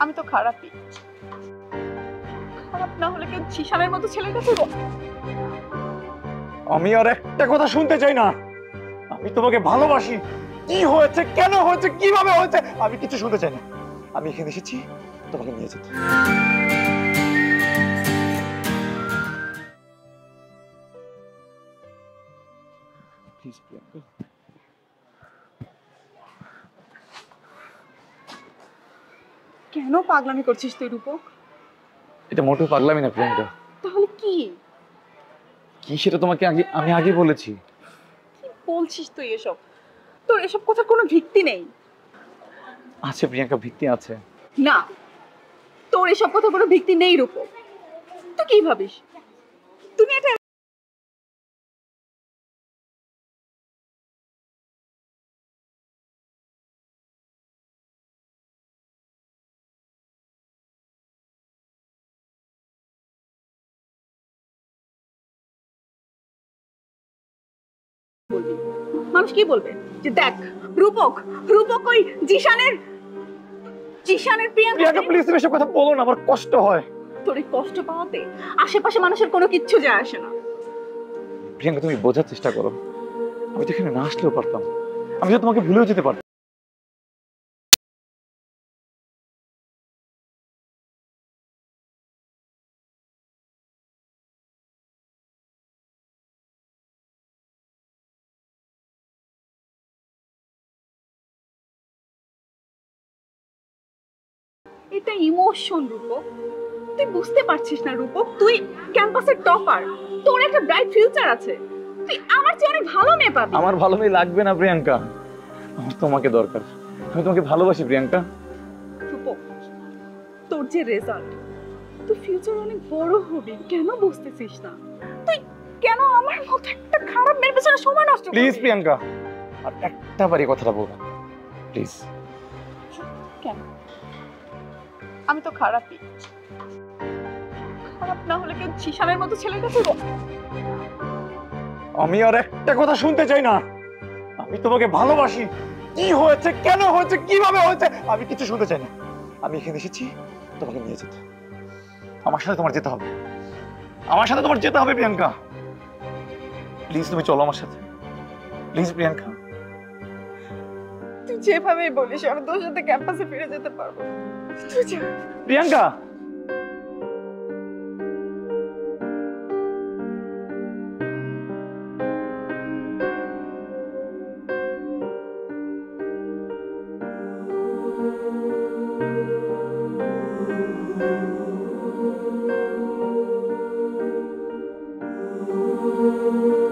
আমি তো খারাপই। খারাপ না হলে কেউ জিশানের মতো ছেলের কাছে আমি আর একটা কথা শুনতে চাই না। আমি তোমাকে ভালোবাসি। কি হয়েছে, কেন হয়েছে, কিভাবে হয়েছে, আমি কিছু শুনতে চাই না। আমি এখানে এসেছি তোমাকে নিয়ে যেতে। প্লিজ প্রিয়াঙ্কা। কেন পাগলামি করছিস তুই রূপক? এটা মোটেও পাগলামি না প্রিয়াঙ্কা। তাহলে কি? কি সেটা তোমাকে আমি আগে বলেছি। কি বলছিস তুই এসব? তোর এসব কথার কোনো ভিত্তি নেই। আছে প্রিয়াঙ্কা, ভিত্তি আছে। না, তোর এসব কথা কোনো ভিত্তি নেই রূপক। তুই কি ভাবিস তুমি এটা? মানুষ কি বলবে যে দেখ রূপক, রূপক ওই জিশানের প্রিয়াঙ্কা প্লিজ তুমি এসব কথা বলো না, আমার কষ্ট হয়। তোর এই কষ্ট পাওয়াতে আশেপাশে মানুষের কোনো কিচ্ছু যায় আসে না। প্রিয়াঙ্কা তুমি বোঝার চেষ্টা করো। আমি তো এখানে না আসলেও পারতাম। আমি তো তোমাকে ভুলেও যেতে পারতাম। এটা ইমোশন রূপক, তুই বুঝতে পারছিস না রূপক? তুই ক্যাম্পাসের টপার, তোর একটা ব্রাইট ফিউচার আছে, তুই আমার চেয়ে অনেক ভালো মেয়ে পাবি। আমার ভালো মেয়ে লাগবে না প্রিয়াঙ্কা, আমার তোমাকে দরকার। আমি তোমাকে ভালোবাসি প্রিয়াঙ্কা। রূপক, তোর যে রেজাল্ট, তুই ফিউচার অনেক বড় হবি, কেন বুঝতেছিস না? তুই কেন আমার মতো একটা খারাপ মেয়ের পেছনে সময় নষ্ট করছিস? প্লিজ প্রিয়াঙ্কা, আর একটা বারই কথাটা বলবো প্লিজ। কেন? আমি তো খারাপই। খারাপ না হলে কেউ জিশানের মতো ছেলের কাছে আমি আর একটা কথা শুনতে চাই না। আমি তোমাকে ভালোবাসি। কি হয়েছে, কেন হয়েছে, কিভাবে হয়েছে, আমি কিছু শুনতে চাই না। আমি এখানে এসেছি তোমাকে নিয়ে যেতে। আমার সাথে তোমার যেতে হবে, আমার সাথে তোমার যেতে হবে প্রিয়াঙ্কা। প্লিজ তুমি চলো আমার সাথে, প্লিজ প্রিয়াঙ্কা। তুই যেভাবেই বলিস আমি তোর সাথে ক্যাম্পাসে ফিরে যেতে পারবো। তুই যা। Priyanka Thank you.